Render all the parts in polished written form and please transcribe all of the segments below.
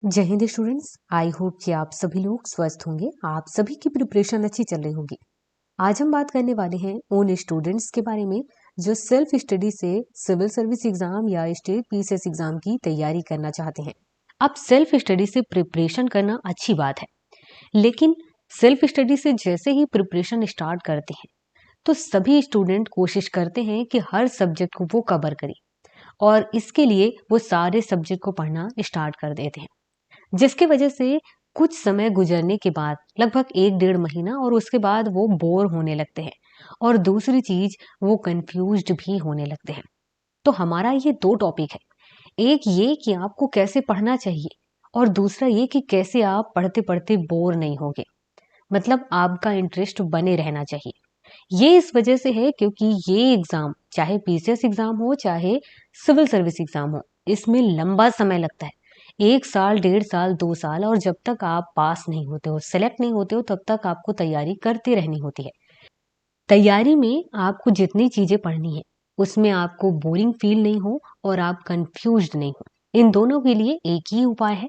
जय Hind students. I hope कि आप सभी लोग स्वस्थ होंगे, आप सभी की प्रिपरेशन अच्छी चल रही होगी। आज हम बात करने वाले हैं उन स्टूडेंट्स के बारे में जो सेल्फ स्टडी से सिविल सर्विस एग्जाम या स्टेट पीसीएस एग्जाम की तैयारी करना चाहते हैं। अब सेल्फ स्टडी से प्रिपरेशन करना अच्छी बात है, लेकिन सेल्फ स्टडी से जैसे ही प्रिपरेशन स्टार्ट करते हैं तो सभी स्टूडेंट कोशिश करते हैं कि हर सब्जेक्ट को वो कवर करें और इसके लिए वो सारे सब्जेक्ट को पढ़ना स्टार्ट कर देते हैं, जिसकी वजह से कुछ समय गुजरने के बाद लगभग 1-1.5 महीना और उसके बाद वो बोर होने लगते हैं और दूसरी चीज वो कंफ्यूज्ड भी होने लगते हैं। तो हमारा ये 2 टॉपिक है, एक ये कि आपको कैसे पढ़ना चाहिए और दूसरा ये कि कैसे आप पढ़ते पढ़ते बोर नहीं होगे, मतलब आपका इंटरेस्ट बने रहना चाहिए। ये इस वजह से है क्योंकि ये एग्जाम चाहे पीसीएस एग्जाम हो चाहे सिविल सर्विस एग्जाम हो, इसमें लंबा समय लगता है, 1 साल 1.5 साल 2 साल, और जब तक आप पास नहीं होते हो, सेलेक्ट नहीं होते हो, तब तक आपको तैयारी करते रहनी होती है। तैयारी में आपको जितनी चीजें पढ़नी है उसमें आपको बोरिंग फील नहीं हो और आप कंफ्यूज्ड नहीं हो, इन दोनों के लिए एक ही उपाय है।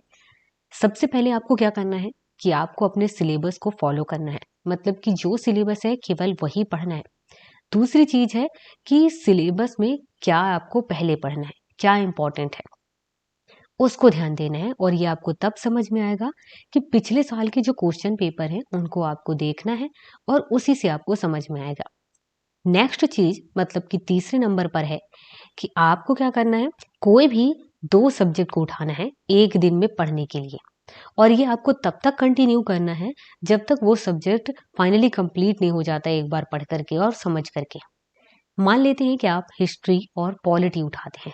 सबसे पहले आपको क्या करना है कि आपको अपने सिलेबस को फॉलो करना है, मतलब कि जो सिलेबस है केवल वही पढ़ना है। दूसरी चीज है कि सिलेबस में क्या आपको पहले पढ़ना है, क्या इंपॉर्टेंट है, उसको ध्यान देना है। और ये आपको तब समझ में आएगा कि पिछले साल के जो क्वेश्चन पेपर हैं उनको आपको देखना है और उसी से आपको समझ में आएगा। नेक्स्ट चीज मतलब कि तीसरे नंबर पर है कि आपको क्या करना है, कोई भी 2 सब्जेक्ट को उठाना है एक दिन में पढ़ने के लिए, और ये आपको तब तक कंटिन्यू करना है जब तक वो सब्जेक्ट फाइनली कंप्लीट नहीं हो जाता एक बार पढ़ करके और समझ करके। मान लेते हैं कि आप हिस्ट्री और पॉलिटी उठाते हैं,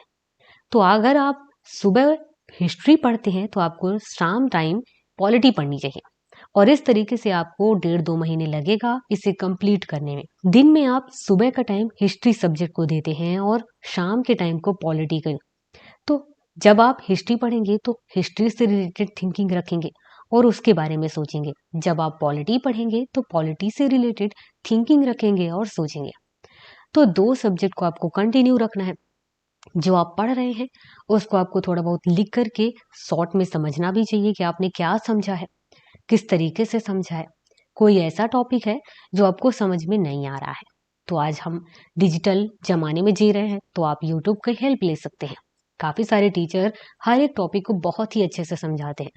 तो अगर आप सुबह हिस्ट्री पढ़ते हैं तो आपको शाम टाइम पॉलिटी पढ़नी चाहिए, और इस तरीके से आपको 1.5-2 महीने लगेगा इसे कंप्लीट करने में। दिन में आप सुबह का टाइम हिस्ट्री सब्जेक्ट को देते हैं और शाम के टाइम को पॉलिटी का। तो जब आप हिस्ट्री पढ़ेंगे तो हिस्ट्री से रिलेटेड थिंकिंग रखेंगे और उसके बारे में सोचेंगे, जब आप पॉलिटी पढ़ेंगे तो पॉलिटी से रिलेटेड थिंकिंग रखेंगे और सोचेंगे। तो 2 सब्जेक्ट को आपको कंटिन्यू रखना है। जो आप पढ़ रहे हैं उसको आपको थोड़ा बहुत लिख करके शॉर्ट में समझना भी चाहिए कि आपने क्या समझा है, किस तरीके से समझा है। कोई ऐसा टॉपिक है जो आपको समझ में नहीं आ रहा है, तो आज हम डिजिटल जमाने में जी रहे हैं तो आप यूट्यूब की हेल्प ले सकते हैं। काफी सारे टीचर हर एक टॉपिक को बहुत ही अच्छे से समझाते हैं,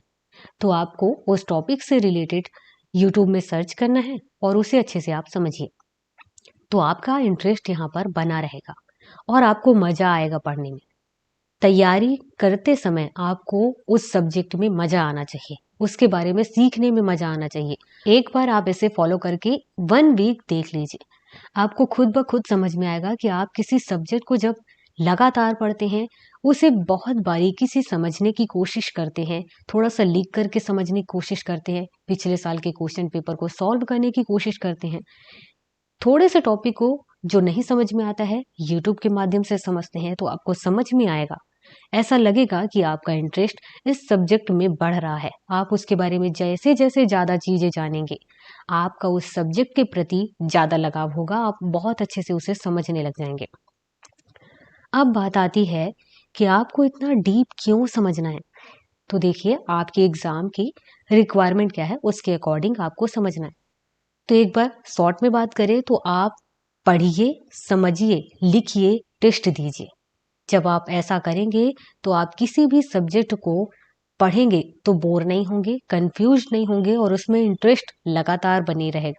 तो आपको उस टॉपिक से रिलेटेड यूट्यूब में सर्च करना है और उसे अच्छे से आप समझिए, तो आपका इंटरेस्ट यहाँ पर बना रहेगा और आपको मजा आएगा पढ़ने में। तैयारी करते समय आपको उस सब्जेक्ट में मजा आना चाहिए, उसके बारे में सीखने में मजा आना चाहिए। एक बार आप इसे फॉलो करके 1 वीक देख लीजिए, आपको खुद ब खुद समझ में आएगा कि आप किसी सब्जेक्ट को जब लगातार पढ़ते हैं, उसे बहुत बारीकी से समझने की कोशिश करते हैं, थोड़ा सा लिख करके समझने की कोशिश करते हैं, पिछले साल के क्वेश्चन पेपर को सॉल्व करने की कोशिश करते हैं, थोड़े से टॉपिक को जो नहीं समझ में आता है यूट्यूब के माध्यम से समझते हैं, तो आपको समझ में आएगा। ऐसा लगेगा कि आपका इंटरेस्ट इस सब्जेक्ट में बढ़ रहा है, आप उसके बारे में जैसे जैसे ज्यादा चीजें जानेंगे आपका उस सब्जेक्ट के प्रति ज्यादा लगाव होगा, आप बहुत अच्छे से उसे समझने लग जाएंगे। अब बात आती है कि आपको इतना डीप क्यों समझना है। तो देखिए, आपके एग्जाम की रिक्वायरमेंट क्या है उसके अकॉर्डिंग आपको समझना है। तो एक बार शॉर्ट में बात करें तो आप पढ़िए, समझिए, लिखिए, टेस्ट दीजिए। जब आप ऐसा करेंगे तो आप किसी भी सब्जेक्ट को पढ़ेंगे तो बोर नहीं होंगे, कंफ्यूज नहीं होंगे और उसमें इंटरेस्ट लगातार बने रहेगा।